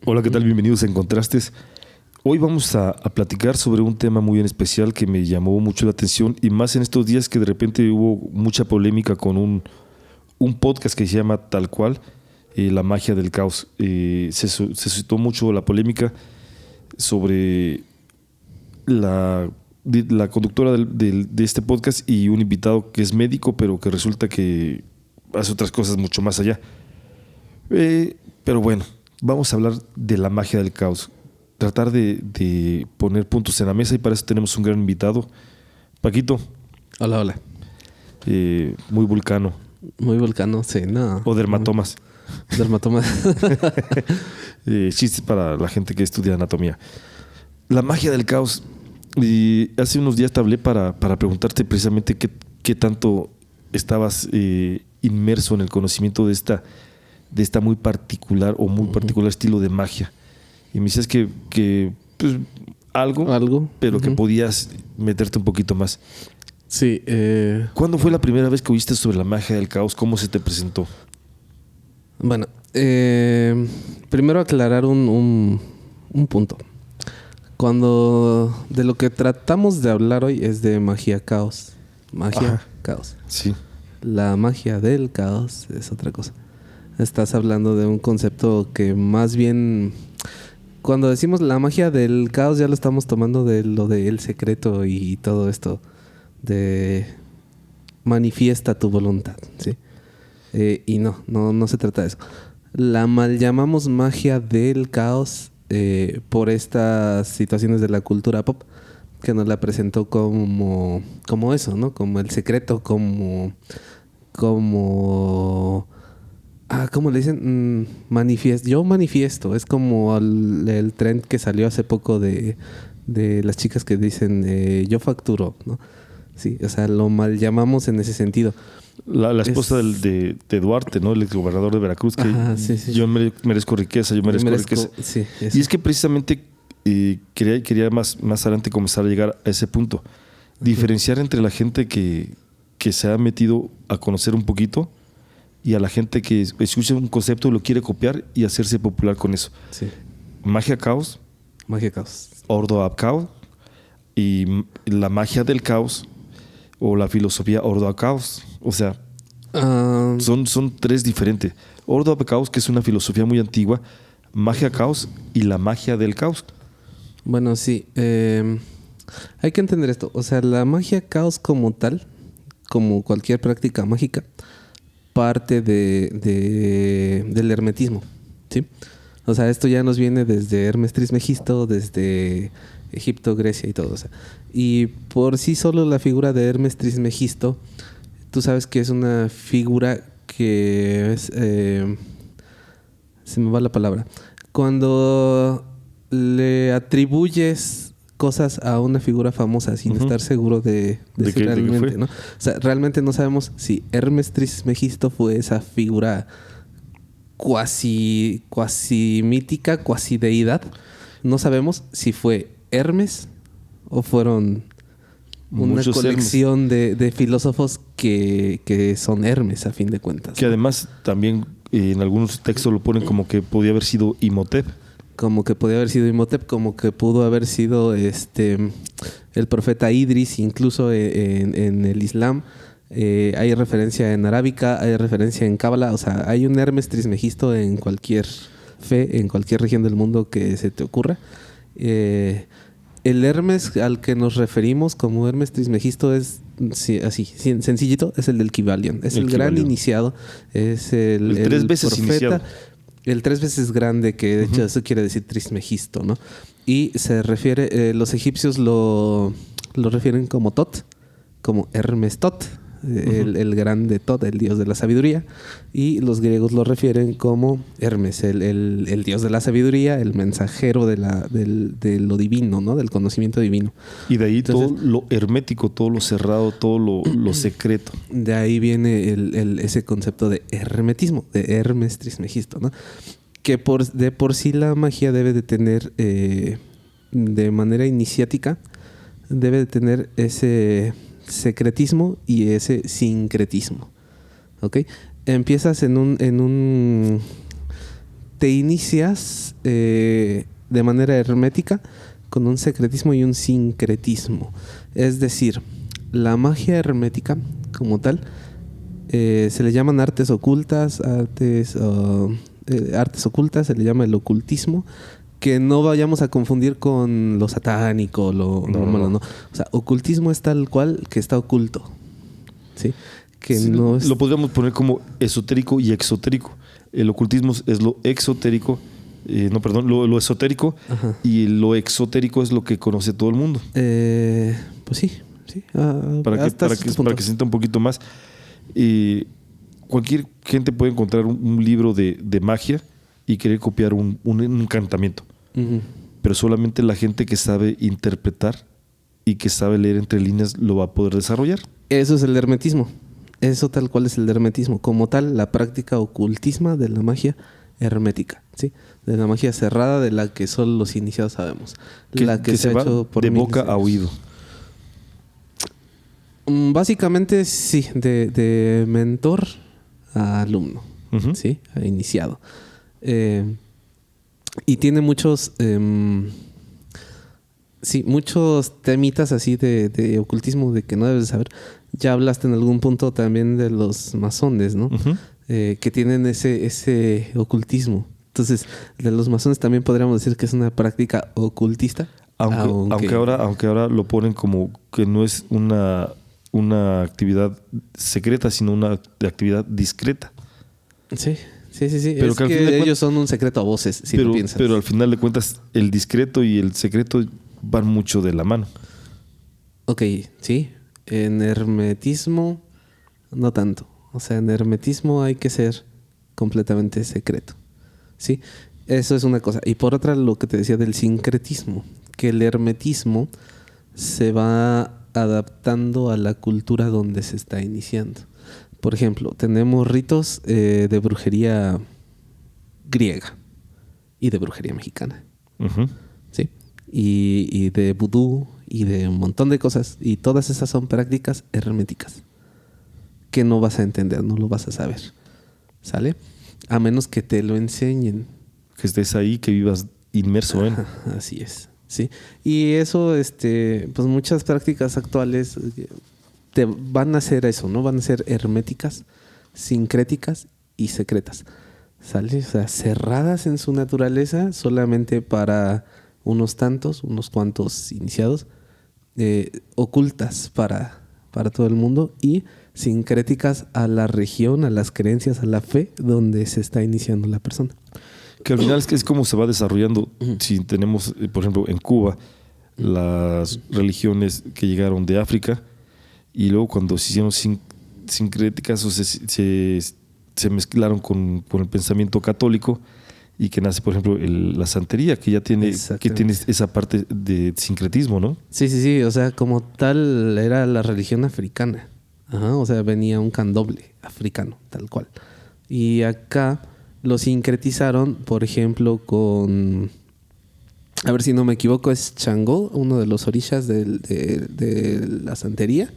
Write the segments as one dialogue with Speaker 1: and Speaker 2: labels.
Speaker 1: Hola, ¿qué tal? Bienvenidos a Encontrastes. Hoy vamos a platicar sobre un tema muy en especial que me llamó mucho la atención y más en estos días que de repente hubo mucha polémica con un podcast que se llama tal cual, La magia del caos. Se suscitó mucho la polémica sobre la conductora de este podcast y un invitado que es médico, pero que resulta que hace otras cosas mucho más allá. Pero bueno, vamos a hablar de la magia del caos. Tratar de poner puntos en la mesa y para eso tenemos un gran invitado. Paquito.
Speaker 2: Hola, hola.
Speaker 1: Muy vulcano.
Speaker 2: Muy vulcano, sí, no.
Speaker 1: O dermatomas.
Speaker 2: Dermatomas.
Speaker 1: Chistes para la gente que estudia anatomía. La magia del caos. Y hace unos días te hablé para preguntarte precisamente qué tanto estabas inmerso en el conocimiento de esta muy particular o muy particular estilo de magia. Y me dices que pues, algo, pero que podías meterte un poquito más.
Speaker 2: Sí.
Speaker 1: ¿Cuándo fue la primera vez que oíste sobre la magia del caos? ¿Cómo se te presentó?
Speaker 2: Bueno, primero aclarar un punto. Cuando de lo que tratamos de hablar hoy es de magia caos. Magia, caos.
Speaker 1: Sí.
Speaker 2: La magia del caos es otra cosa. Estás hablando de un concepto que más bien... Cuando decimos la magia del caos ya lo estamos tomando de lo del secreto y todo esto de manifiesta tu voluntad, ¿sí? Y no se trata de eso. La mal llamamos magia del caos por estas situaciones de la cultura pop que nos la presentó como eso, ¿no? Como el secreto, como ¿cómo le dicen? Yo manifiesto. Es como el trend que salió hace poco de las chicas que dicen yo facturo, ¿no? Sí, o sea, lo mal llamamos en ese sentido.
Speaker 1: La esposa de Duarte, ¿no? El exgobernador de Veracruz, que
Speaker 2: sí.
Speaker 1: Yo merezco riqueza, yo merezco riqueza.
Speaker 2: Sí,
Speaker 1: y es que precisamente quería más adelante comenzar a llegar a ese punto. Diferenciar entre la gente que se ha metido a conocer un poquito y a la gente que escucha un concepto y lo quiere copiar y hacerse popular con eso.
Speaker 2: Sí.
Speaker 1: Magia caos.
Speaker 2: Magia caos.
Speaker 1: Ordo ab caos. Y la magia del caos o la filosofía Ordo ab caos. O sea, son tres diferentes. Ordo ab caos, que es una filosofía muy antigua, magia caos y la magia del caos.
Speaker 2: Bueno, sí. Hay que entender esto. O sea, la magia caos como tal, como cualquier práctica mágica, parte del hermetismo, ¿sí? O sea, esto ya nos viene desde Hermes Trismegisto, desde Egipto, Grecia y todo. O sea, y por sí solo la figura de Hermes Trismegisto, tú sabes que es una figura que es... se me va la palabra. Cuando le atribuyes cosas a una figura famosa sin estar seguro de si realmente, ¿no? O sea, realmente no sabemos si Hermes Trismegisto fue esa figura cuasi mítica, cuasi deidad. No sabemos si fue Hermes o fueron una
Speaker 1: muchos
Speaker 2: colección de filósofos que son Hermes a fin de cuentas,
Speaker 1: que
Speaker 2: ¿no?
Speaker 1: además también en algunos textos lo ponen como que podía haber sido Imhotep.
Speaker 2: Como que podía haber sido Imhotep, como que pudo haber sido el profeta Idris, incluso en el Islam. Hay referencia en arábica, hay referencia en cábala. O sea, hay un Hermes Trismegisto en cualquier fe, en cualquier región del mundo que se te ocurra. El Hermes al que nos referimos como Hermes Trismegisto es así, sencillito, es el del Kybalion. Es el gran iniciado, es el
Speaker 1: 3 veces
Speaker 2: profeta.
Speaker 1: iniciado.
Speaker 2: El 3 veces grande, que de hecho eso quiere decir Trismegisto, ¿no? Y se refiere, los egipcios lo refieren como Tot, como Hermes Tot, el grande Tot, el dios de la sabiduría. Y los griegos lo refieren como Hermes, el dios de la sabiduría, el mensajero de lo divino, ¿no? Del conocimiento divino.
Speaker 1: Y de ahí entonces, todo lo hermético, todo lo cerrado, todo lo secreto.
Speaker 2: De ahí viene ese concepto de hermetismo, de Hermes Trismegisto, ¿no? Que de por sí la magia debe de tener, de manera iniciática, debe de tener ese secretismo y ese sincretismo, ¿ok? Empiezas en un te inicias de manera hermética con un secretismo y un sincretismo. Es decir, la magia hermética como tal se le llaman artes ocultas, artes ocultas, se le llama el ocultismo, que no vayamos a confundir con lo satánico, lo malo, no. O sea, ocultismo es tal cual que está oculto, ¿sí? Que
Speaker 1: sí,
Speaker 2: no es...
Speaker 1: Lo podríamos poner como esotérico y exotérico. El ocultismo es lo exotérico, lo esotérico. Ajá. Y lo exotérico es lo que conoce todo el mundo.
Speaker 2: Pues sí.
Speaker 1: Para que se sienta un poquito más. Cualquier gente puede encontrar un libro de magia y querer copiar un encantamiento. Uh-huh. Pero solamente la gente que sabe interpretar y que sabe leer entre líneas lo va a poder desarrollar.
Speaker 2: Eso es el hermetismo. Eso tal cual es el hermetismo. Como tal, la práctica ocultisma de la magia hermética, ¿sí? De la magia cerrada de la que solo los iniciados sabemos. La que se ha hecho por
Speaker 1: de boca a oído.
Speaker 2: Básicamente sí, de mentor a alumno, uh-huh. ¿Sí? A iniciado. Y tiene muchos temitas así de ocultismo de que no debes saber. Ya hablaste en algún punto también de los masones, ¿no? Uh-huh. Que tienen ese ocultismo. Entonces, de los masones también podríamos decir que es una práctica ocultista.
Speaker 1: Aunque ahora lo ponen como que no es una actividad secreta, sino una actividad discreta.
Speaker 2: Sí. Pero es que ellos son un secreto a voces, si lo piensas.
Speaker 1: Pero al final de cuentas, el discreto y el secreto van mucho de la mano.
Speaker 2: Ok, sí. En hermetismo, no tanto. O sea, en hermetismo hay que ser completamente secreto. ¿Sí? Eso es una cosa. Y por otra, lo que te decía del sincretismo. Que el hermetismo se va adaptando a la cultura donde se está iniciando. Por ejemplo, tenemos ritos de brujería griega y de brujería mexicana. Uh-huh. ¿Sí? Y de vudú y de un montón de cosas. Y todas esas son prácticas herméticas que no vas a entender, no lo vas a saber. ¿Sale? A menos que te lo enseñen.
Speaker 1: Que estés ahí, que vivas inmerso en.
Speaker 2: Así es. Sí. Y eso, pues muchas prácticas actuales te van a hacer eso, ¿no? Van a ser herméticas, sincréticas y secretas. ¿Sale? O sea, cerradas en su naturaleza solamente para unos cuantos iniciados, ocultas para todo el mundo y sincréticas a la región, a las creencias, a la fe donde se está iniciando la persona.
Speaker 1: Que al final es como se va desarrollando. Uh-huh. Si tenemos, por ejemplo, en Cuba, las religiones que llegaron de África y luego cuando se hicieron sincréticas o se mezclaron con el pensamiento católico y que nace, por ejemplo, la santería, que ya tiene esa parte de sincretismo, ¿no?
Speaker 2: Sí. O sea, como tal era la religión africana. Ajá, o sea, venía un candomble africano, tal cual. Y acá lo sincretizaron, por ejemplo, con... A ver si no me equivoco, es Changó, uno de los orishas de la santería.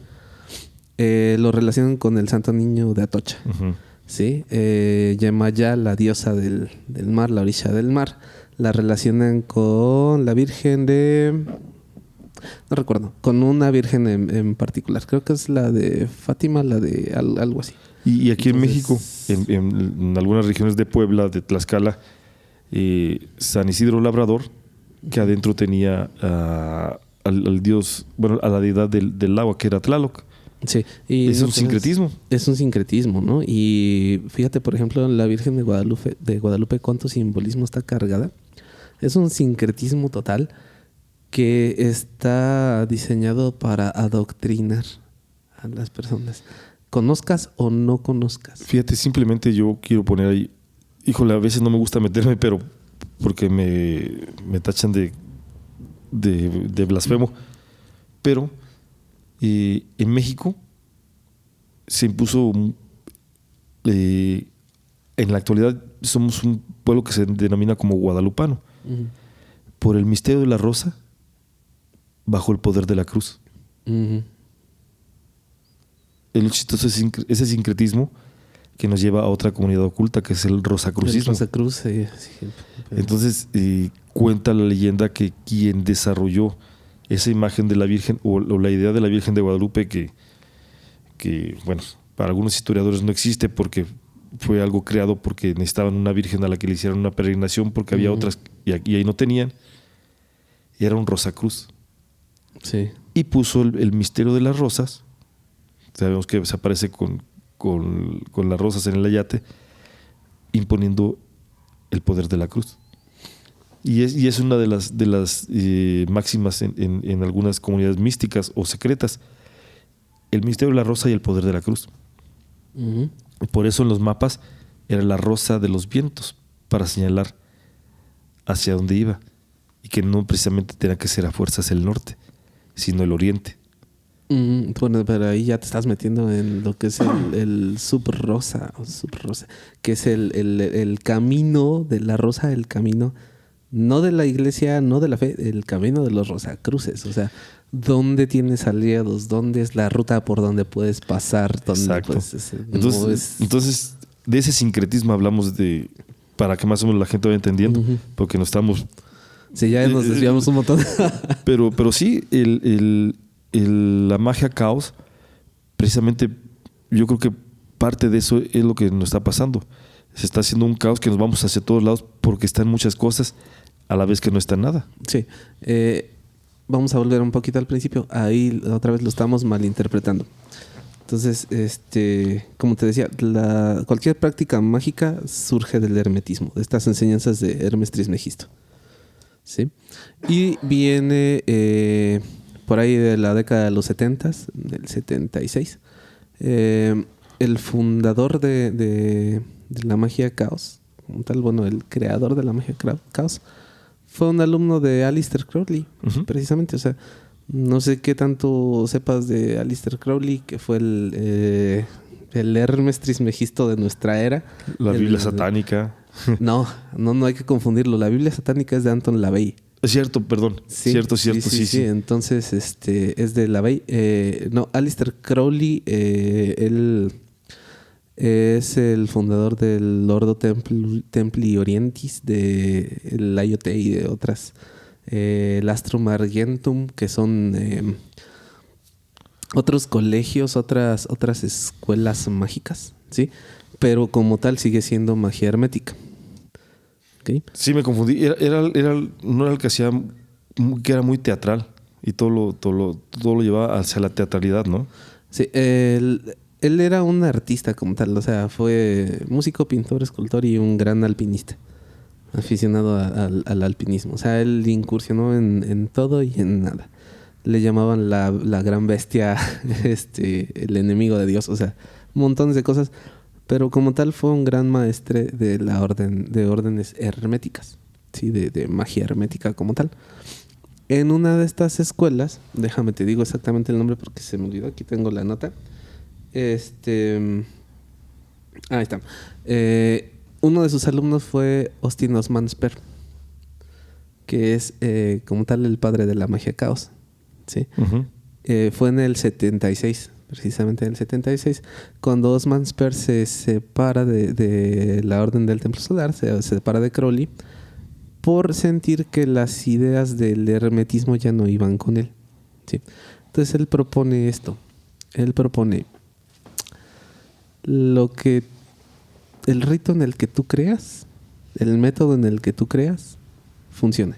Speaker 2: Lo relacionan con el Santo Niño de Atocha. Uh-huh. ¿Sí? Yemayá, la diosa del mar, la orisha del mar. La relacionan con la Virgen de... No recuerdo, con una virgen en particular. Creo que es la de Fátima, la de algo así.
Speaker 1: Y aquí en México, en algunas regiones de Puebla, de Tlaxcala, San Isidro Labrador, que adentro tenía al dios, bueno, a la deidad del agua, que era Tlaloc.
Speaker 2: Sí.
Speaker 1: Y es un sincretismo.
Speaker 2: Es un sincretismo, ¿no? Y fíjate, por ejemplo, en la Virgen de Guadalupe, cuánto simbolismo está cargada. Es un sincretismo total que está diseñado para adoctrinar a las personas. Conozcas o no conozcas.
Speaker 1: Fíjate, simplemente yo quiero poner ahí, híjole, a veces no me gusta meterme, pero porque me tachan de blasfemo. Pero en México se impuso, en la actualidad somos un pueblo que se denomina como guadalupano. Uh-huh. Por el misterio de la rosa, bajo el poder de la cruz. Uh-huh. Es lo chistoso, ese sincretismo que nos lleva a otra comunidad oculta, que es el rosacrucismo.
Speaker 2: El Rosacruz, sí.
Speaker 1: Entonces, cuenta la leyenda que quien desarrolló esa imagen de la Virgen o la idea de la Virgen de Guadalupe, que, bueno, para algunos historiadores no existe porque fue algo creado porque necesitaban una Virgen a la que le hicieran una peregrinación porque había otras y ahí no tenían, y era un rosacruz.
Speaker 2: Sí.
Speaker 1: Y puso el misterio de las rosas. Sabemos que se aparece con las rosas en el ayate, imponiendo el poder de la cruz. Y es una de las máximas en algunas comunidades místicas o secretas. El misterio de la rosa y el poder de la cruz.
Speaker 2: Uh-huh.
Speaker 1: Por eso en los mapas era la rosa de los vientos, para señalar hacia dónde iba. Y que no precisamente tenía que ser a fuerzas el norte, sino el oriente.
Speaker 2: Bueno, pero ahí ya te estás metiendo en lo que es el subrosa, que es el camino de la rosa, el camino no de la iglesia, no de la fe, el camino de los rosacruces. O sea, ¿dónde tienes aliados? ¿Dónde es la ruta por donde puedes pasar?
Speaker 1: Exacto.
Speaker 2: Pues,
Speaker 1: entonces, de ese sincretismo hablamos para que más o menos la gente vaya entendiendo, porque nos estamos...
Speaker 2: Sí, ya nos desviamos un montón.
Speaker 1: pero sí, la magia caos, precisamente yo creo que parte de eso es lo que nos está pasando. Se está haciendo un caos que nos vamos hacia todos lados porque están muchas cosas a la vez que no está nada.
Speaker 2: Sí. Vamos a volver un poquito al principio. Ahí otra vez lo estamos malinterpretando. Entonces, como te decía, cualquier práctica mágica surge del hermetismo, de estas enseñanzas de Hermes Trismegisto. ¿Sí? Y viene por ahí de la década de los 70s, del 76. El fundador de la magia caos, como tal, bueno, el creador de la magia caos, fue un alumno de Aleister Crowley, precisamente. O sea, no sé qué tanto sepas de Aleister Crowley, que fue el Hermes Trismegisto de nuestra era.
Speaker 1: La Biblia satánica.
Speaker 2: No hay que confundirlo. La Biblia satánica es de Anton LaVey.
Speaker 1: Es cierto, perdón.
Speaker 2: Sí,
Speaker 1: cierto.
Speaker 2: Sí. Entonces, es de LaVey. Aleister Crowley, él es el fundador del Ordo Templi Orientis, de el IoT y de otras, el Astrum Argentum, que son otros colegios, otras escuelas mágicas, ¿sí? Pero como tal sigue siendo magia hermética. ¿Okay?
Speaker 1: Sí, me confundí. No era el que hacía, que era muy teatral y todo lo llevaba hacia la teatralidad, ¿no?
Speaker 2: Sí, él era un artista como tal, o sea, fue músico, pintor, escultor y un gran alpinista, aficionado al alpinismo. O sea, él incursionó en todo y en nada. Le llamaban la gran bestia, el enemigo de Dios, o sea, montones de cosas. Pero como tal fue un gran maestre de la órdenes herméticas, ¿sí? De magia hermética como tal. En una de estas escuelas, déjame te digo exactamente el nombre porque se me olvidó, aquí tengo la nota. Ahí está. Uno de sus alumnos fue Austin Osman Spare, que es como tal el padre de la magia caos, ¿sí? Fue en el 76. Precisamente en el 76, cuando Osman Spare se separa de la Orden del Templo Solar, se separa de Crowley, por sentir que las ideas del hermetismo ya no iban con él, ¿sí? Entonces él propone esto. Él propone el rito en el que tú creas, el método en el que tú creas, funcione.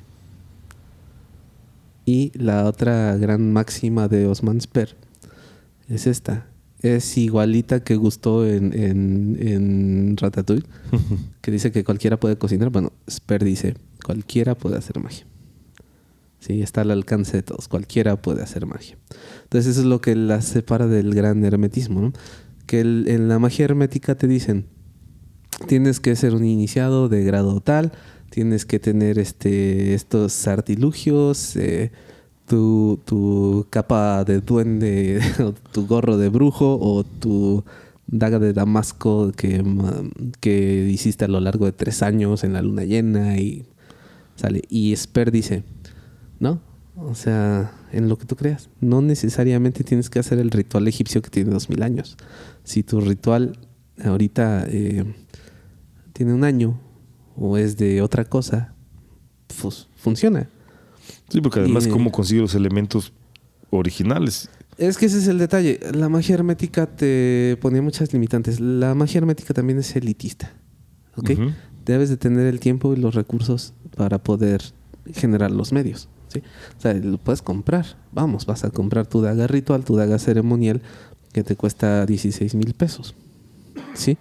Speaker 2: Y la otra gran máxima de Osman Spare es esta. Es igualita que gustó en Ratatouille, que dice que cualquiera puede cocinar. Bueno, Spare dice, cualquiera puede hacer magia. Sí, está al alcance de todos. Cualquiera puede hacer magia. Entonces eso es lo que la separa del gran hermetismo, ¿no? Que en la magia hermética te dicen, tienes que ser un iniciado de grado tal, tienes que tener estos artilugios, tu capa de duende, o tu gorro de brujo, o tu daga de Damasco que hiciste a lo largo de 3 años en la luna llena y sale. Y Spare dice, no, o sea, en lo que tú creas, no necesariamente tienes que hacer el ritual egipcio que tiene 2000 años. Si tu ritual ahorita tiene un año o es de otra cosa, pues funciona.
Speaker 1: Sí, porque además, ¿cómo consigue los elementos originales?
Speaker 2: Es que ese es el detalle. La magia hermética te ponía muchas limitantes. La magia hermética también es elitista. ¿Ok?
Speaker 1: Ujú.
Speaker 2: Debes de tener el tiempo y los recursos para poder generar los medios. ¿Sí? O sea, lo puedes comprar. Vamos, vas a comprar tu daga ritual, tu daga ceremonial, que te cuesta 16,000 pesos. ¿Sí?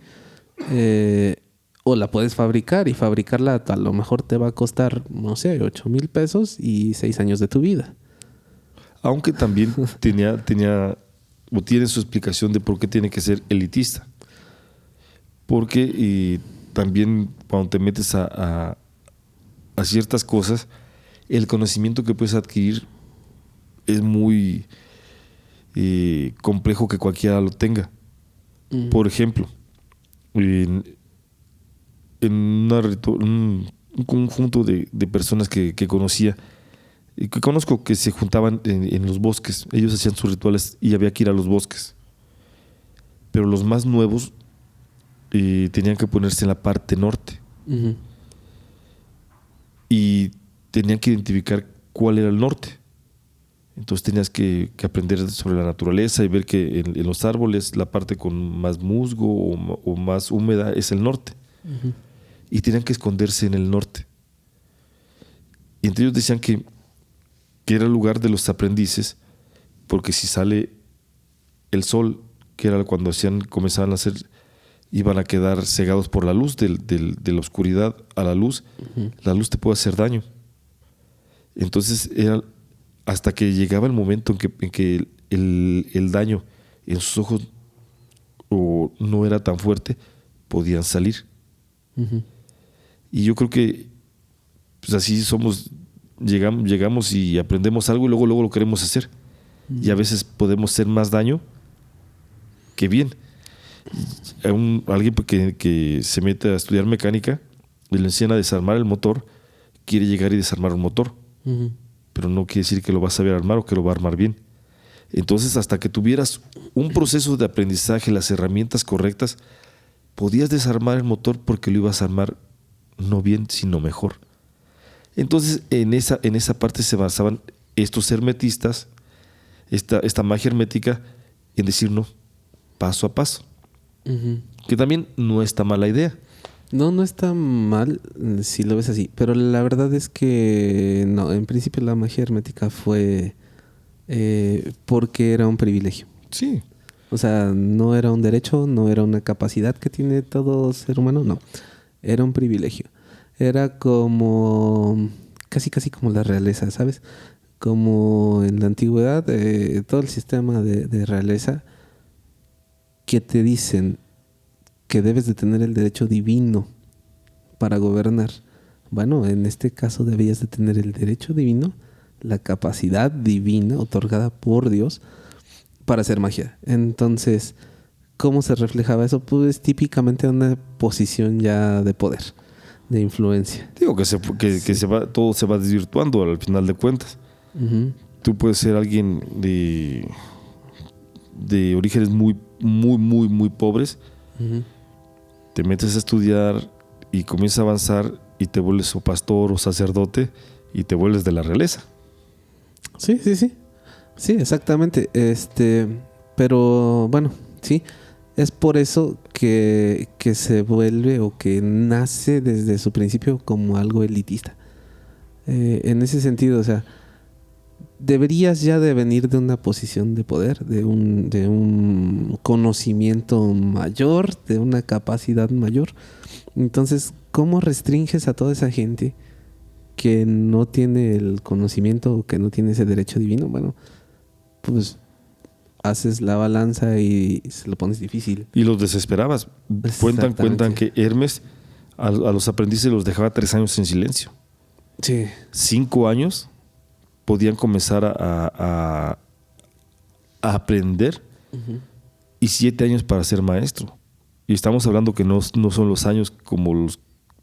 Speaker 2: O la puedes fabricar y fabricarla a lo mejor te va a costar, no sé, 8,000 pesos y 6 años de tu vida.
Speaker 1: Aunque también tenía o tiene su explicación de por qué tiene que ser elitista. Porque también cuando te metes a ciertas cosas, el conocimiento que puedes adquirir es muy complejo que cualquiera lo tenga. Por ejemplo, en un conjunto de personas que conocía y que conozco, que se juntaban en los bosques, ellos hacían sus rituales y había que ir a los bosques, pero los más nuevos tenían que ponerse en la parte norte y tenían que identificar cuál era el norte. Entonces tenías que aprender sobre la naturaleza y ver que en los árboles la parte con más musgo o más húmeda es el norte. Y tenían que esconderse en el norte. Y entre ellos decían que era el lugar de los aprendices, porque si sale el sol, que era cuando comenzaban a hacer, iban a quedar cegados por la luz de la oscuridad a la luz. La luz te puede hacer daño. Entonces era hasta que llegaba el momento en que el daño en sus ojos o no era tan fuerte, podían salir. Y yo creo que pues así somos, llegamos y aprendemos algo y luego lo queremos hacer. Y a veces podemos hacer más daño que bien. Alguien que se mete a estudiar mecánica y le enseñan a desarmar el motor, quiere llegar y desarmar un motor. Pero no quiere decir que lo va a saber armar o que lo va a armar bien. Entonces, hasta que tuvieras un proceso de aprendizaje, las herramientas correctas, podías desarmar el motor porque lo ibas a armar no bien, sino mejor. Entonces, en esa parte se basaban estos hermetistas, esta magia hermética, en decir no, paso a paso. Que también no está mala idea.
Speaker 2: No está mal si lo ves así, pero la verdad es que no, en principio la magia hermética fue porque era un privilegio.
Speaker 1: Sí.
Speaker 2: O sea, no era un derecho, no era una capacidad que tiene todo ser humano, no. Era un privilegio. Era como casi como la realeza, ¿sabes? Como en la antigüedad, todo el sistema de realeza que te dicen que debes de tener el derecho divino para gobernar. Bueno, en este caso debías de tener el derecho divino, la capacidad divina otorgada por Dios para hacer magia. Entonces, ¿cómo se reflejaba eso? Pues típicamente en una posición ya de poder, de influencia.
Speaker 1: Digo que todo se va desvirtuando al final de cuentas. Tú puedes ser alguien de orígenes muy pobres. Te metes a estudiar y comienzas a avanzar y te vuelves o pastor o sacerdote y te vuelves de la realeza.
Speaker 2: Sí. Sí, exactamente. Pero bueno, sí. Es por eso que se vuelve o que nace desde su principio como algo elitista. En ese sentido, o sea, deberías ya de venir de una posición de poder, de un conocimiento mayor, de una capacidad mayor. Entonces, ¿cómo restringes a toda esa gente que no tiene el conocimiento o que no tiene ese derecho divino? Bueno, pues haces la balanza y se lo pones difícil.
Speaker 1: Y los desesperabas. Cuentan que Hermes a los aprendices los dejaba 3 años en silencio.
Speaker 2: Sí.
Speaker 1: 5 años podían comenzar a aprender y 7 años para ser maestro. Y estamos hablando que no son los años como los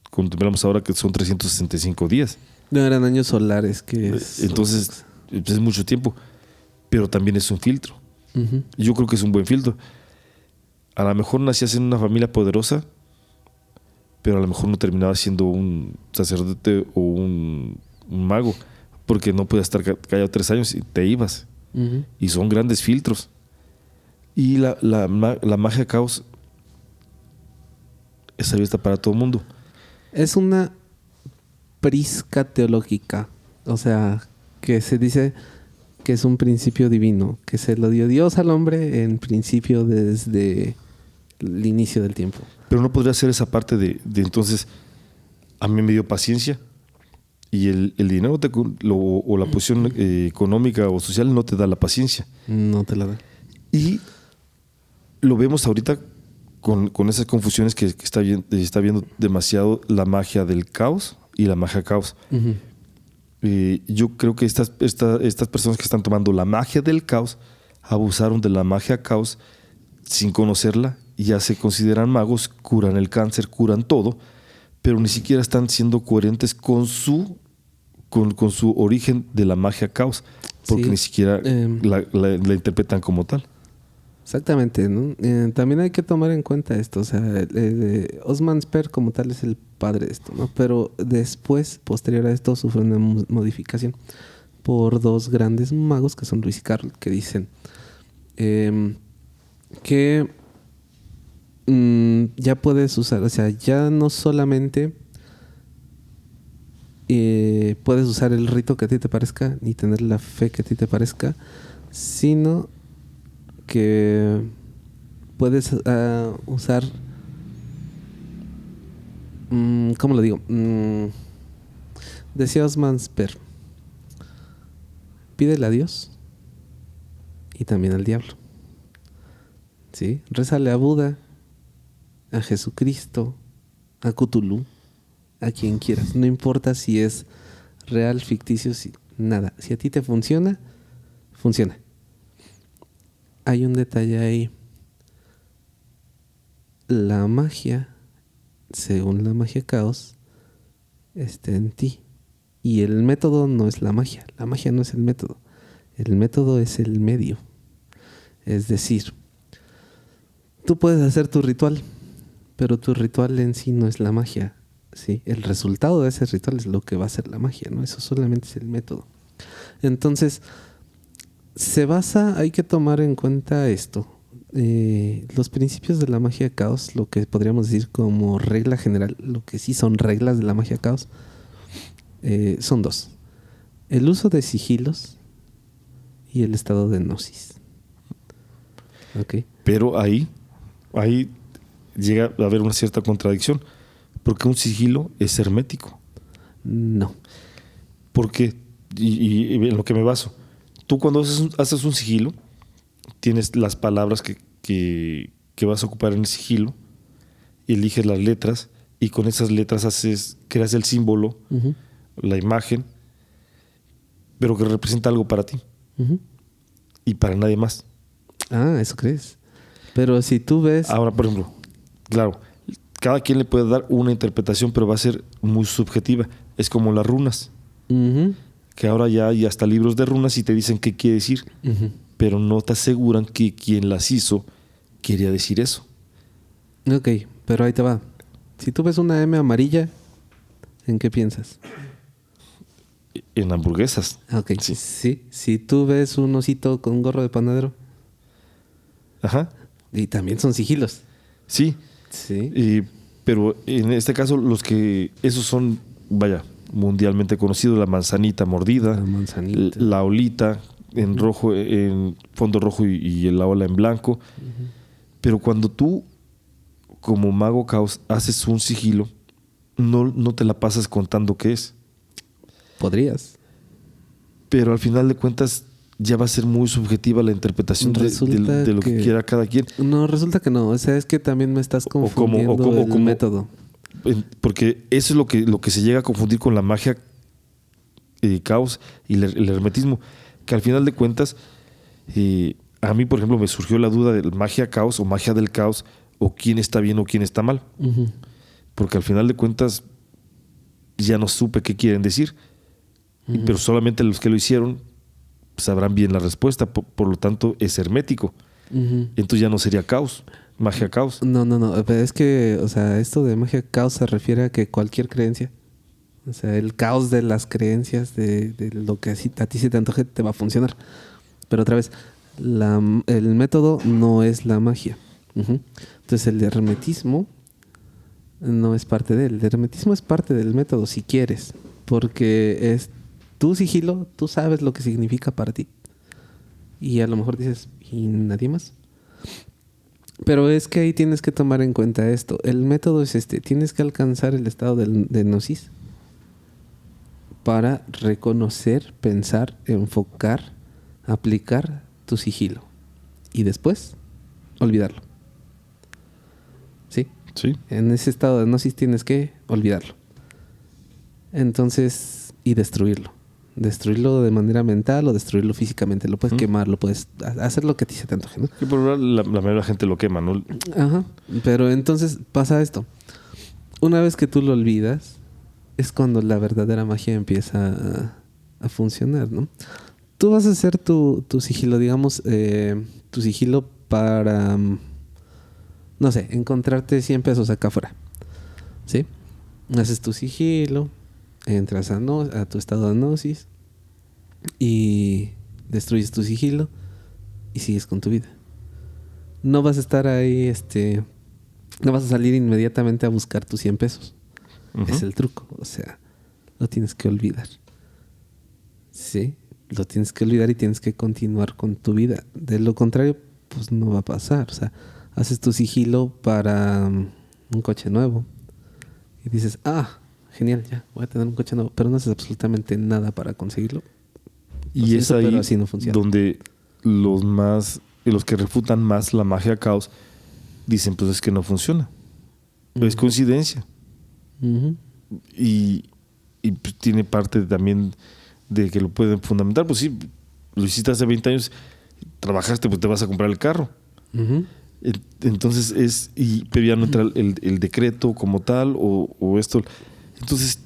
Speaker 1: contemplamos ahora, que son 365 días.
Speaker 2: No eran años solares.
Speaker 1: Entonces, es mucho tiempo, pero también es un filtro. Yo creo que es un buen filtro. a lo mejor nacías en una familia poderosa, pero a lo mejor no terminabas siendo un sacerdote o un mago, porque no podías estar callado 3 años y te ibas.
Speaker 2: Ujú.
Speaker 1: Y son grandes filtros. Y la magia caos es abierta para todo el mundo.
Speaker 2: Es una prisca teológica. O sea, que se dice que es un principio divino, que se lo dio Dios al hombre en principio desde el inicio del tiempo.
Speaker 1: Pero no podría ser esa parte de entonces, a mí me dio paciencia y el dinero o la posición económica o social no te da la paciencia.
Speaker 2: No te la da.
Speaker 1: Y lo vemos ahorita con esas confusiones que está viendo demasiado la magia del caos y la magia caos.
Speaker 2: Ujú.
Speaker 1: Yo creo que estas personas que están tomando la magia del caos abusaron de la magia caos sin conocerla y ya se consideran magos, curan el cáncer, curan todo, pero ni siquiera están siendo coherentes con su origen de la magia caos, porque
Speaker 2: Sí,
Speaker 1: ni siquiera la interpretan como tal.
Speaker 2: Exactamente, ¿no? También hay que tomar en cuenta esto, o sea, Osman Spare como tal es el padre de esto, ¿no? Pero después, posterior a esto, sufre una modificación por 2 grandes magos que son Luis y Carl, que dicen que ya puedes usar, o sea, ya no solamente puedes usar el rito que a ti te parezca, ni tener la fe que a ti te parezca, sino que puedes usar, ¿cómo lo digo? Decía Osman Spare, pídele a Dios y también al diablo, ¿sí? Rézale a Buda, a Jesucristo, a Cthulhu, a quien quieras, no importa si es real, ficticio, nada, si a ti te funciona, funciona. Hay un detalle ahí. La magia, según la magia caos, está en ti. Y el método no es la magia. La magia no es el método. El método es el medio. Es decir, tú puedes hacer tu ritual, pero tu ritual en sí no es la magia, ¿sí? El resultado de ese ritual es lo que va a ser la magia, ¿no? Eso solamente es el método. Entonces, hay que tomar en cuenta esto. Los principios de la magia caos, lo que podríamos decir como regla general, lo que sí son reglas de la magia caos, son 2. El uso de sigilos y el estado de gnosis. ¿Ok?
Speaker 1: Pero ahí llega a haber una cierta contradicción, porque un sigilo es hermético.
Speaker 2: No.
Speaker 1: Porque, y en lo que me baso, tú cuando haces un sigilo, tienes las palabras que vas a ocupar en el sigilo, eliges las letras y con esas letras creas el símbolo,
Speaker 2: Uh-huh.
Speaker 1: la imagen, pero que representa algo para ti
Speaker 2: Uh-huh.
Speaker 1: y para nadie más.
Speaker 2: Ah, ¿eso crees? Pero si tú ves...
Speaker 1: Ahora, por ejemplo, claro, cada quien le puede dar una interpretación, pero va a ser muy subjetiva. Es como las runas,
Speaker 2: Uh-huh.
Speaker 1: que ahora ya hay hasta libros de runas y te dicen qué quiere decir,
Speaker 2: Uh-huh.
Speaker 1: pero no te aseguran que quien las hizo quería decir eso.
Speaker 2: Ok, pero ahí te va. Si tú ves una M amarilla, ¿en qué piensas?
Speaker 1: En hamburguesas.
Speaker 2: Ok,
Speaker 1: Sí.
Speaker 2: sí. Si tú ves un osito con un gorro de panadero,
Speaker 1: Ajá.
Speaker 2: y también son sigilos.
Speaker 1: Sí.
Speaker 2: Sí.
Speaker 1: Pero en este caso, esos son, vaya, mundialmente conocidos: la manzanita mordida,
Speaker 2: La manzanita.
Speaker 1: la olita en rojo, en fondo rojo y la ola en blanco.
Speaker 2: Uh-huh.
Speaker 1: Pero cuando tú, como mago caos, haces un sigilo, no te la pasas contando qué es.
Speaker 2: Podrías.
Speaker 1: Pero al final de cuentas ya va a ser muy subjetiva la interpretación de lo que quiera cada quien.
Speaker 2: No, resulta que no. O sea, es que también me estás confundiendo el método.
Speaker 1: Porque eso es lo que se llega a confundir con la magia caos y el hermetismo. Que al final de cuentas, a mí, por ejemplo, me surgió la duda de magia caos o magia del caos, o quién está bien o quién está mal.
Speaker 2: Uh-huh.
Speaker 1: Porque al final de cuentas ya no supe qué quieren decir.
Speaker 2: Uh-huh.
Speaker 1: Pero solamente los que lo hicieron sabrán bien la respuesta. Por lo tanto, es hermético. Entonces ya no sería caos, magia caos.
Speaker 2: No. Pero es que, o sea, esto de magia caos se refiere a que cualquier creencia, o sea, el caos de las creencias, de lo que a ti se te antoje, te va a funcionar. Pero otra vez, el método no es la magia. Entonces el hermetismo no es parte de él. El hermetismo es parte del método, si quieres. Porque es tu sigilo, tú sabes lo que significa para ti. Y a lo mejor dices, ¿y nadie más? Pero es que ahí tienes que tomar en cuenta esto. El método es este. Tienes que alcanzar el estado de gnosis para reconocer, pensar, enfocar, aplicar tu sigilo. Y después, olvidarlo. ¿Sí?
Speaker 1: Sí.
Speaker 2: En ese estado de gnosis tienes que olvidarlo. Entonces, y destruirlo. Destruirlo de manera mental o destruirlo físicamente. Lo puedes quemar, lo puedes hacer lo que a ti se te antoje, ¿no?
Speaker 1: Que por lo general la mayoría de la gente lo quema, ¿no?
Speaker 2: Ajá. Pero entonces pasa esto. Una vez que tú lo olvidas, es cuando la verdadera magia empieza a funcionar, ¿no? Tú vas a hacer tu sigilo, digamos, tu sigilo para, no sé, encontrarte 100 pesos acá afuera. ¿Sí? Haces tu sigilo, entras a tu estado de gnosis y destruyes tu sigilo y sigues con tu vida. No vas a estar ahí, no vas a salir inmediatamente a buscar tus 100 pesos. Es el truco, o sea, lo tienes que olvidar. Sí, lo tienes que olvidar y tienes que continuar con tu vida. De lo contrario, pues no va a pasar. O sea, haces tu sigilo para un coche nuevo y dices, genial, ya, voy a tener un coche nuevo, pero no haces absolutamente nada para conseguirlo.
Speaker 1: Y es ahí
Speaker 2: pero así no funciona.
Speaker 1: donde los que refutan más la magia caos dicen, pues es que no funciona. Es coincidencia. Y pues tiene parte también de que lo pueden fundamentar. Pues sí, lo hiciste hace 20 años, trabajaste, pues te vas a comprar el carro. Entonces pero ya no entra el decreto como tal o esto. Entonces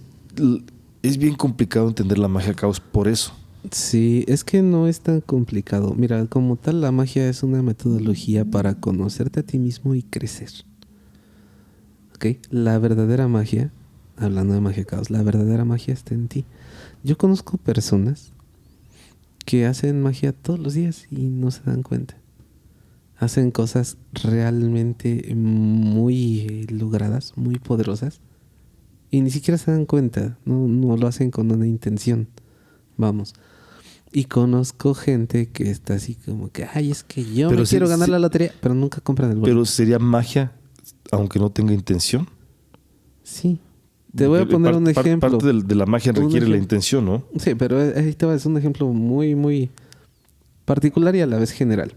Speaker 1: es bien complicado entender la magia caos por eso.
Speaker 2: Sí, es que no es tan complicado. Mira, como tal, la magia es una metodología para conocerte a ti mismo y crecer. ¿Ok? La verdadera magia, hablando de magia caos, la verdadera magia está en ti. Yo conozco personas que hacen magia todos los días y no se dan cuenta. Hacen cosas realmente muy logradas, muy poderosas y ni siquiera se dan cuenta. No lo hacen con una intención. Vamos. Y conozco gente que está así como que, es que yo quiero ganar la lotería, pero nunca compran el boleto.
Speaker 1: Pero sería magia aunque no tenga intención.
Speaker 2: Sí. Te voy a poner un ejemplo.
Speaker 1: Parte de la magia requiere la intención, ¿no?
Speaker 2: Sí, pero ahí te va a decir un ejemplo muy, muy particular y a la vez general.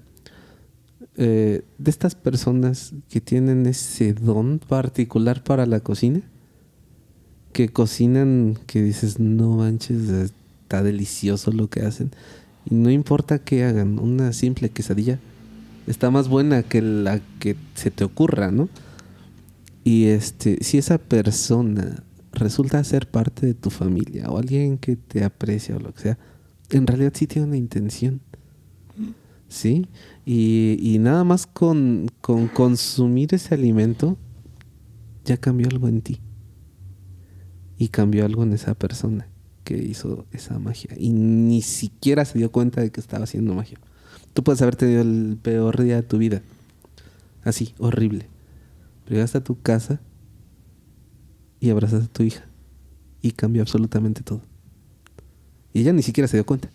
Speaker 2: De estas personas que tienen ese don particular para la cocina, que cocinan, que dices, no manches, está delicioso lo que hacen. Y no importa qué hagan, una simple quesadilla está más buena que la que se te ocurra, ¿no? Y si esa persona resulta ser parte de tu familia o alguien que te aprecia o lo que sea, en realidad sí tiene una intención. ¿Sí? Y nada más con consumir ese alimento ya cambió algo en ti. Y cambió algo en esa persona que hizo esa magia. Y ni siquiera se dio cuenta de que estaba haciendo magia. Tú puedes haber tenido el peor día de tu vida. Así, horrible. Pero llegaste a tu casa y abrazaste a tu hija. Y cambió absolutamente todo. Y ella ni siquiera se dio cuenta.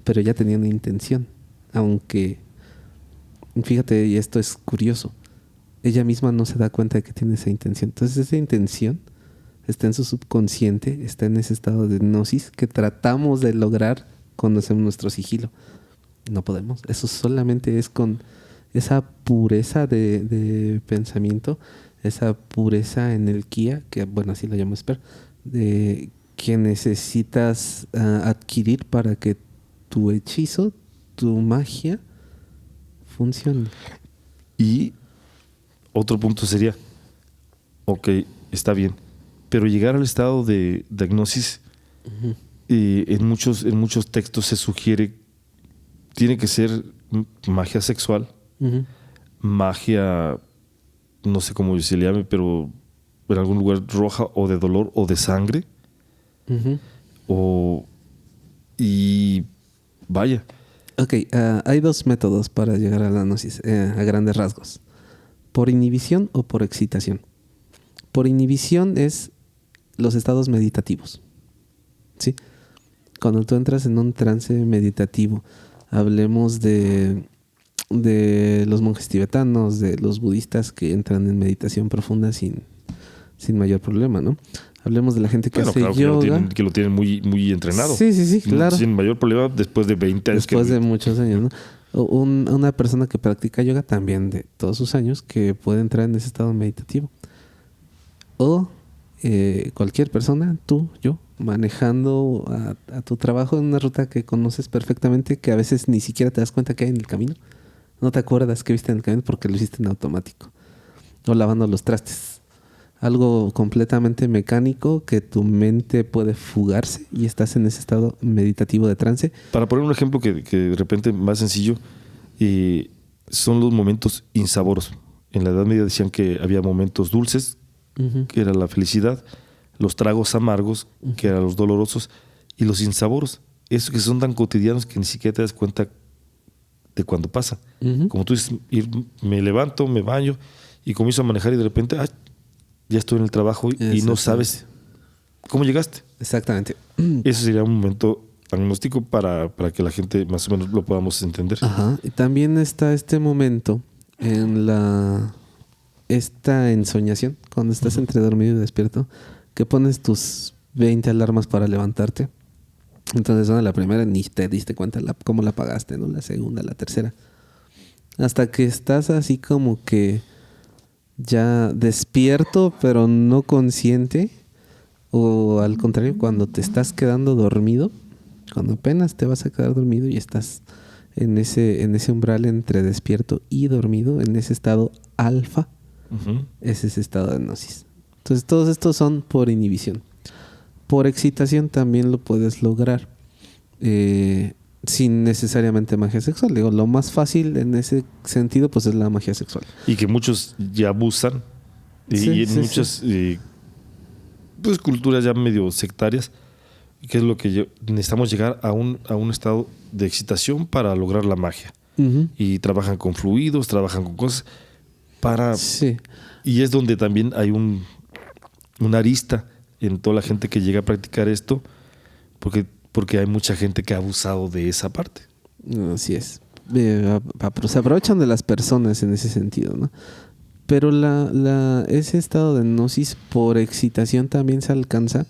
Speaker 2: Pero ya tenía una intención. Aunque, fíjate, y esto es curioso, ella misma no se da cuenta de que tiene esa intención. Entonces esa intención está en su subconsciente, está en ese estado de gnosis que tratamos de lograr cuando hacemos nuestro sigilo. No podemos. Eso solamente es con esa pureza de pensamiento, esa pureza energía, que bueno, así lo llamo Esper, que necesitas adquirir para que tu hechizo, tu magia funcione.
Speaker 1: Y otro punto sería, ok, está bien, pero llegar al estado de gnosis, en muchos textos se sugiere, tiene que ser magia sexual
Speaker 2: Ujú.
Speaker 1: magia, no sé cómo se le llame, pero en algún lugar roja o de dolor o de sangre.
Speaker 2: Ujú.
Speaker 1: O, y vaya,
Speaker 2: Ok, hay dos métodos para llegar a la gnosis, a grandes rasgos. ¿Por inhibición o por excitación? Por inhibición es los estados meditativos. ¿Sí? Cuando tú entras en un trance meditativo, hablemos de los monjes tibetanos, de los budistas que entran en meditación profunda sin mayor problema, ¿no? Hablemos de la gente que
Speaker 1: bueno,
Speaker 2: hace
Speaker 1: claro
Speaker 2: yoga.
Speaker 1: que lo tienen muy, muy entrenado.
Speaker 2: Sí, sí, sí, claro.
Speaker 1: Sin mayor problema después de 20 años.
Speaker 2: Después de muchos años, ¿no? Una persona que practica yoga también de todos sus años que puede entrar en ese estado meditativo. O cualquier persona, tú, yo, manejando a tu trabajo en una ruta que conoces perfectamente, que a veces ni siquiera te das cuenta que hay en el camino. No te acuerdas que viste en el camino porque lo hiciste en automático. O lavando los trastes. Algo completamente mecánico que tu mente puede fugarse y estás en ese estado meditativo de trance.
Speaker 1: Para poner un ejemplo que de repente más sencillo, son los momentos insaboros. En la Edad Media decían que había momentos dulces,
Speaker 2: Uh-huh.
Speaker 1: que era la felicidad, los tragos amargos, que eran los dolorosos, y los insaboros, esos que son tan cotidianos que ni siquiera te das cuenta de cuando pasa.
Speaker 2: Uh-huh.
Speaker 1: Como tú dices, me levanto, me baño y comienzo a manejar y de repente ya estoy en el trabajo y no sabes cómo llegaste.
Speaker 2: Exactamente.
Speaker 1: Ese sería un momento agnóstico para que la gente más o menos lo podamos entender.
Speaker 2: Ajá. Y también está este momento en esta ensoñación, cuando estás entre dormido y despierto, que pones tus 20 alarmas para levantarte. Entonces, la primera ni te diste cuenta cómo la apagaste, ¿no? La segunda, la tercera. Hasta que estás así como que ya despierto, pero no consciente. O al contrario, cuando te estás quedando dormido, cuando apenas te vas a quedar dormido y estás en ese umbral entre despierto y dormido, en ese estado alfa, es ese estado de gnosis. Entonces, todos estos son por inhibición. Por excitación también lo puedes lograr sin necesariamente magia sexual. Digo, lo más fácil en ese sentido pues es la magia sexual.
Speaker 1: Y que muchos ya abusan. Y en muchas pues culturas ya medio sectarias, que es lo que necesitamos llegar a un estado de excitación para lograr la magia.
Speaker 2: Uh-huh.
Speaker 1: Y trabajan con fluidos, trabajan con cosas para...
Speaker 2: Sí.
Speaker 1: Y es donde también hay una arista en toda la gente que llega a practicar esto, porque hay mucha gente que ha abusado de esa parte.
Speaker 2: Así es. Se aprovechan de las personas en ese sentido, ¿no? Pero ese estado de gnosis por excitación también se alcanza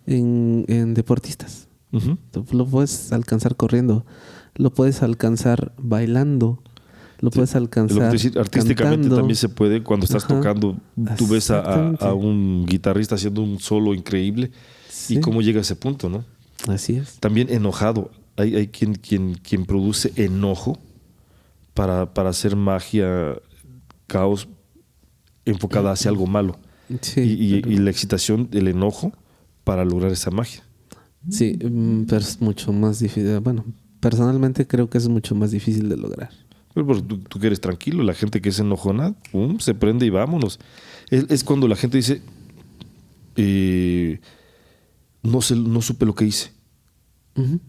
Speaker 2: en deportistas.
Speaker 1: Uh-huh.
Speaker 2: Tú lo puedes alcanzar corriendo, lo puedes alcanzar bailando, lo puedes alcanzar
Speaker 1: artísticamente
Speaker 2: cantando.
Speaker 1: también se puede cuando estás tocando. Tú ves a un guitarrista haciendo un solo increíble. Sí. Y cómo llega a ese punto, ¿no?
Speaker 2: Así es.
Speaker 1: También enojado. Hay quien produce enojo para hacer magia, caos, enfocada hacia algo malo.
Speaker 2: Sí,
Speaker 1: y la excitación, el enojo para lograr esa magia.
Speaker 2: Sí, pero es mucho más difícil. Bueno, personalmente creo que es mucho más difícil de lograr.
Speaker 1: Pero tú que eres tranquilo, la gente que es enojona, se prende y vámonos. Es cuando la gente dice, no supe lo que hice.
Speaker 2: Uh-huh.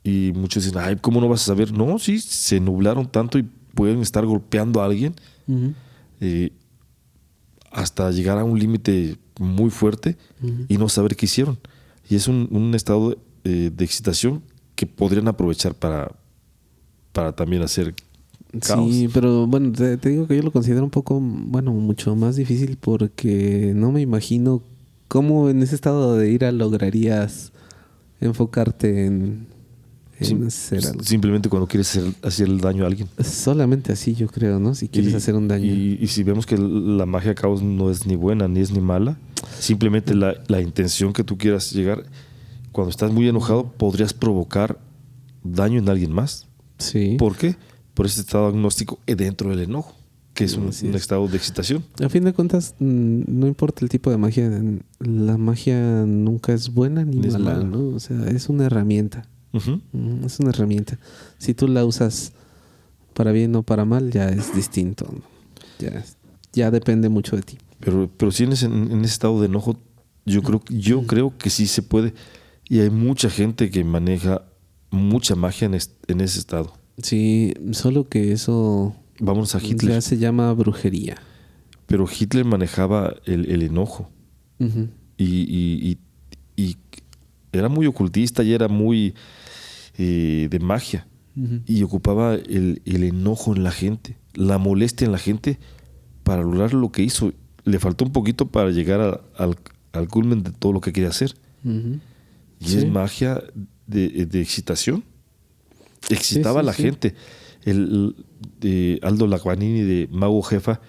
Speaker 1: Y muchos dicen, ay, ¿cómo no vas a saber? No, sí, se nublaron tanto y pueden estar golpeando a alguien.
Speaker 2: Uh-huh.
Speaker 1: Hasta llegar a un límite muy fuerte y no saber qué hicieron. Y es un estado de excitación que podrían aprovechar para también hacer caos.
Speaker 2: Sí, pero bueno, te digo que yo lo considero un poco, mucho más difícil porque no me imagino cómo en ese estado de ira lograrías enfocarte en hacer algo.
Speaker 1: Simplemente cuando quieres hacer el daño a alguien.
Speaker 2: Solamente así yo creo, ¿no? Si quieres hacer un daño.
Speaker 1: Y si vemos que la magia caos no es ni buena ni es ni mala, simplemente la intención que tú quieras llegar, cuando estás muy enojado podrías provocar daño en alguien más.
Speaker 2: Sí.
Speaker 1: ¿Por qué? Por ese estado agnóstico dentro del enojo, que es un estado de excitación.
Speaker 2: A fin de cuentas, no importa el tipo de magia, la magia nunca es buena ni mala, ¿no? O sea, es una herramienta.
Speaker 1: Uh-huh.
Speaker 2: Es una herramienta. Si tú la usas para bien o para mal, ya es distinto, ¿no? Ya depende mucho de ti.
Speaker 1: Pero si en ese estado de enojo, yo creo que sí se puede. Y hay mucha gente que maneja mucha magia en ese estado.
Speaker 2: Sí, solo que eso
Speaker 1: Vamos a Hitler.
Speaker 2: ya se llama brujería.
Speaker 1: Pero Hitler manejaba el enojo.
Speaker 2: Uh-huh.
Speaker 1: Y era muy ocultista y era muy de magia.
Speaker 2: Uh-huh.
Speaker 1: Y ocupaba el enojo en la gente, la molestia en la gente para lograr lo que hizo. Le faltó un poquito para llegar al culmen de todo lo que quería hacer.
Speaker 2: Uh-huh.
Speaker 1: Y
Speaker 2: Sí.
Speaker 1: es magia de excitación. Excitaba a la gente. Aldo Lagvanini, de Mago Jefa,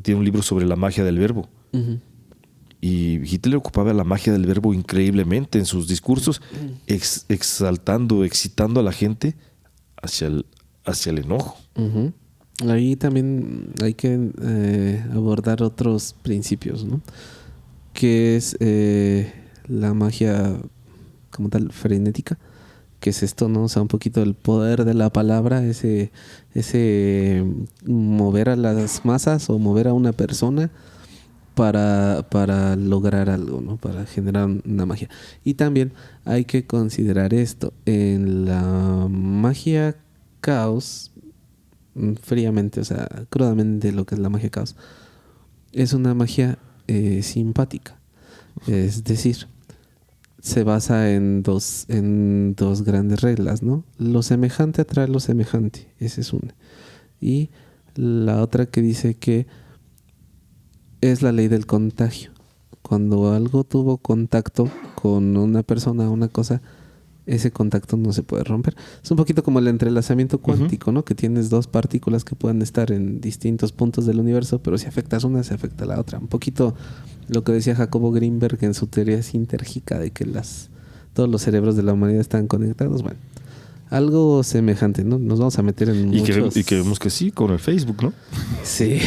Speaker 1: tiene un libro sobre la magia del verbo.
Speaker 2: Uh-huh.
Speaker 1: Y Hitler ocupaba la magia del verbo increíblemente en sus discursos, exaltando, excitando a la gente hacia el enojo.
Speaker 2: Uh-huh. Ahí también hay que abordar otros principios, ¿no? Que es la magia como tal frenética, que es esto, ¿no? O sea, un poquito el poder de la palabra, ese mover a las masas o mover a una persona para lograr algo, ¿no? Para generar una magia. Y también hay que considerar esto. En la magia caos, fríamente, o sea, crudamente lo que es la magia caos, es una magia simpática. Es decir, se basa en dos grandes reglas, ¿no? Lo semejante atrae lo semejante. Esa es una. Y la otra que dice que es la ley del contagio. Cuando algo tuvo contacto con una persona o una cosa, ese contacto no se puede romper. Es un poquito como el entrelazamiento cuántico, ¿no? Que tienes dos partículas que pueden estar en distintos puntos del universo, pero si afectas una, se afecta la otra. Un poquito lo que decía Jacobo Greenberg en su teoría sintérgica de que todos los cerebros de la humanidad están conectados. Bueno, algo semejante, ¿no? Nos vamos a meter en muchos...
Speaker 1: Y que vemos que sí, con el Facebook, ¿no?
Speaker 2: Sí.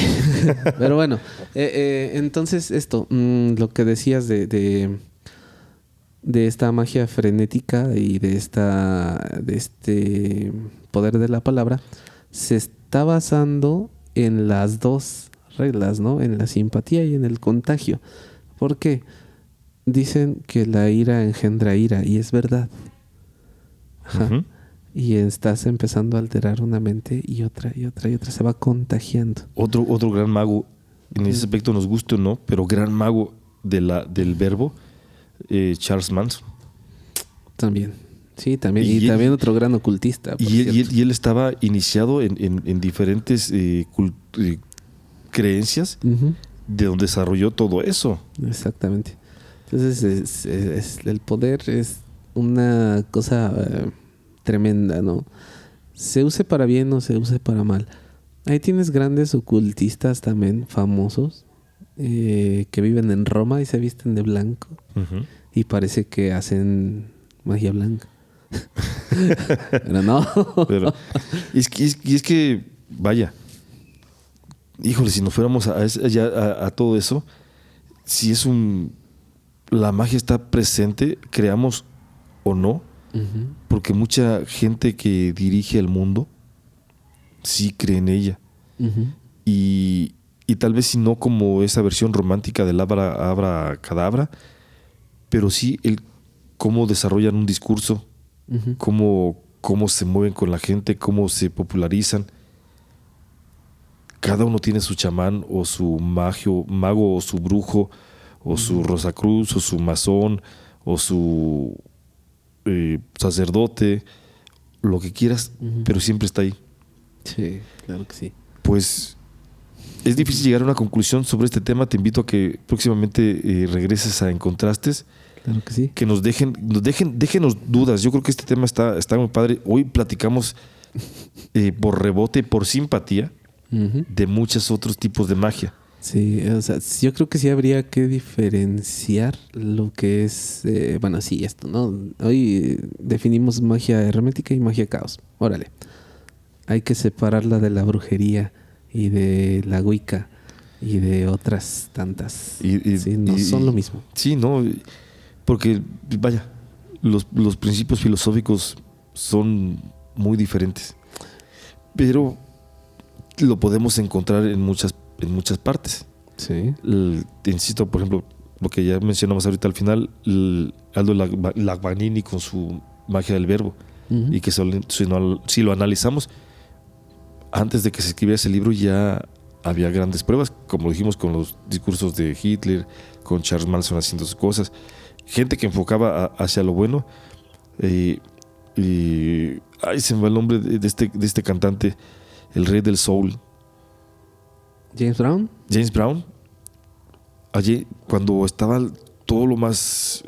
Speaker 2: Pero bueno, entonces esto, lo que decías de esta magia frenética y de este poder de la palabra, se está basando en las dos reglas, ¿no? En la simpatía y en el contagio. ¿Por qué? Dicen que la ira engendra ira, y es verdad. Ajá. Uh-huh. Y estás empezando a alterar una mente y otra y otra y otra. Se va contagiando.
Speaker 1: Otro gran mago, en ese aspecto nos guste o no, pero gran mago del verbo, Charles Manson.
Speaker 2: También. Sí, también. Y también otro gran ocultista.
Speaker 1: Y él estaba iniciado en diferentes creencias, uh-huh, de donde desarrolló todo eso.
Speaker 2: Exactamente. Entonces el poder es una cosa... tremenda, ¿no? Se use para bien o se use para mal. Ahí tienes grandes ocultistas también famosos que viven en Roma y se visten de blanco, uh-huh, y parece que hacen magia blanca. Pero no.
Speaker 1: Pero es que vaya, híjole, si nos fuéramos a todo eso, si la magia está presente, creamos o no. Uh-huh. Porque mucha gente que dirige el mundo sí cree en ella. Uh-huh. Y tal vez si no como esa versión romántica del Abra Cadabra, pero sí el cómo desarrollan un discurso, uh-huh, cómo se mueven con la gente, cómo se popularizan. Cada uno tiene su chamán o su mago o su brujo o, uh-huh, su Rosacruz o su masón o su sacerdote, lo que quieras, uh-huh, pero siempre está ahí.
Speaker 2: Sí, claro que sí.
Speaker 1: Pues es difícil llegar a una conclusión sobre este tema. Te invito a que próximamente regreses a Encontrastes.
Speaker 2: Claro que sí.
Speaker 1: Que déjenos dudas. Yo creo que este tema está muy padre. Hoy platicamos por rebote, por simpatía, uh-huh, de muchos otros tipos de magia.
Speaker 2: Sí, o sea, yo creo que sí habría que diferenciar lo que es, bueno, sí, esto, ¿no? Hoy definimos magia hermética y magia caos. Órale. Hay que separarla de la brujería y de la Wicca y de otras tantas. Sí, no son lo mismo.
Speaker 1: Sí, no, porque, vaya, los principios filosóficos son muy diferentes. pero lo podemos encontrar en muchas partes.
Speaker 2: Sí.
Speaker 1: Te insisto, por ejemplo, lo que ya mencionamos ahorita al final, Aldo Lagbanini con su magia del verbo, y que si lo analizamos, antes de que se escribiera ese libro ya había grandes pruebas, como dijimos, con los discursos de Hitler, con Charles Manson haciendo sus cosas, gente que enfocaba hacia lo bueno. Ay, se me va el nombre de este cantante, el rey del soul.
Speaker 2: James Brown.
Speaker 1: Allí, cuando estaba todo lo más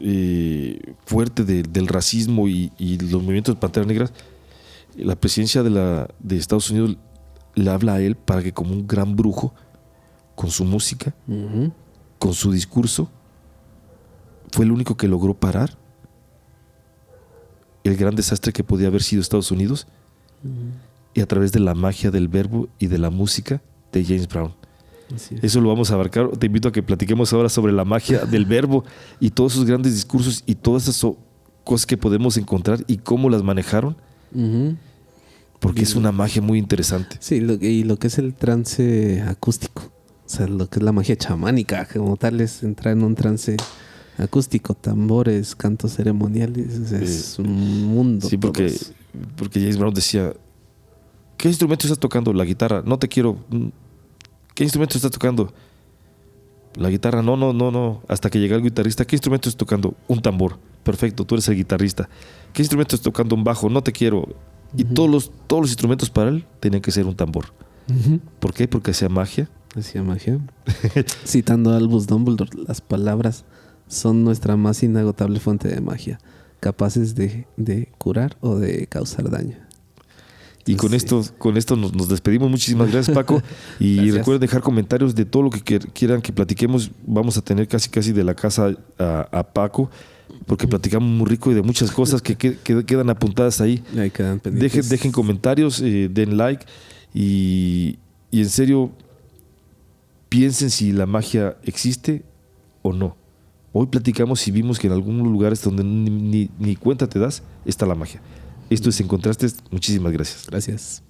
Speaker 1: fuerte del racismo y los movimientos de Panteras Negras, la presidencia de Estados Unidos le habla a él para que, como un gran brujo, con su música, con su discurso, fue el único que logró parar el gran desastre que podía haber sido Estados Unidos, y a través de la magia del verbo y de la música de James Brown. Eso lo vamos a abarcar. Te invito a que platiquemos ahora sobre la magia del verbo y todos esos grandes discursos y todas esas cosas que podemos encontrar y cómo las manejaron, porque es una magia muy interesante.
Speaker 2: Sí, y lo que es el trance acústico, o sea, lo que es la magia chamánica, como tal, es entrar en un trance acústico, tambores, cantos ceremoniales, es un mundo.
Speaker 1: Sí, porque James Brown decía: ¿qué instrumento estás tocando? La guitarra. No te quiero. ¿Qué instrumento estás tocando? La guitarra. No. Hasta que llega el guitarrista. ¿Qué instrumento estás tocando? Un tambor. Perfecto, tú eres el guitarrista. ¿Qué instrumento estás tocando? Un bajo. No te quiero. Y todos los instrumentos para él tenían que ser un tambor. ¿Por qué? Porque hacía magia.
Speaker 2: Hacía magia. Citando a Albus Dumbledore, las palabras son nuestra más inagotable fuente de magia, capaces de curar o de causar daño.
Speaker 1: Y con esto nos despedimos. Muchísimas gracias, Paco. Y
Speaker 2: Gracias.
Speaker 1: Recuerden dejar comentarios de todo lo que quieran que platiquemos. Vamos a tener casi de la casa a Paco, porque platicamos muy rico y de muchas cosas que quedan apuntadas ahí.
Speaker 2: Ahí quedan pendientes.
Speaker 1: Dejen comentarios, den like y en serio piensen si la magia existe o no. Hoy platicamos y vimos que en algunos lugares donde ni cuenta te das está la magia. Esto es En Contrastes. Muchísimas gracias.
Speaker 2: Gracias.